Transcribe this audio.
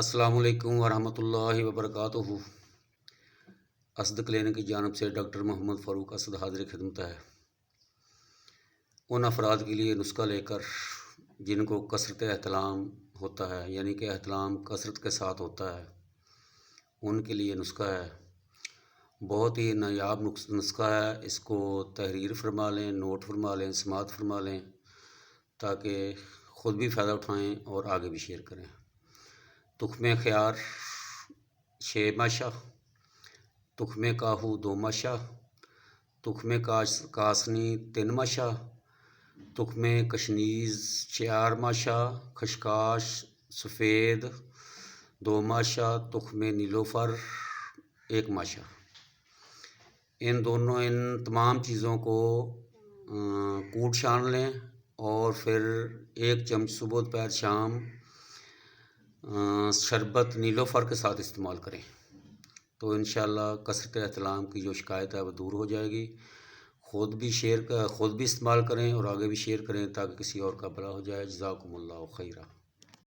السلام علیکم ورحمۃ اللہ وبرکاتہ۔ اسد کلینک کی جانب سے ڈاکٹر محمد فاروق اسد حاضر خدمت ہے۔ ان افراد کے لیے نسخہ لے کر جن کو کثرت احتلام ہوتا ہے، یعنی کہ احتلام کثرت کے ساتھ ہوتا ہے، ان کے لیے نسخہ ہے۔ بہت ہی نایاب نسخہ ہے۔ اس کو تحریر فرما لیں، نوٹ فرما لیں، سماعت فرما لیں، تاکہ خود بھی فائدہ اٹھائیں اور آگے بھی شیئر کریں۔ تخم خیار 6 ماشا، تخم کاہو 2 ماشا، تخم کاسنی 3 ماشا، تخم کشنیز 4 ماشا، خشخاش سفید 2 ماشا، تخم نیلوفر 1 ماشا۔ ان تمام چیزوں کو کوٹ چھان لیں اور پھر 1 چمچ صبح دوپہر شام شربت نیلوفر کے ساتھ استعمال کریں، تو انشاءاللہ کثرت احتلام کی جو شکایت ہے وہ دور ہو جائے گی۔ خود بھی استعمال کریں اور آگے بھی شیئر کریں، تاکہ کسی اور کا بھلا ہو جائے۔ جزاکم اللہ خیرہ۔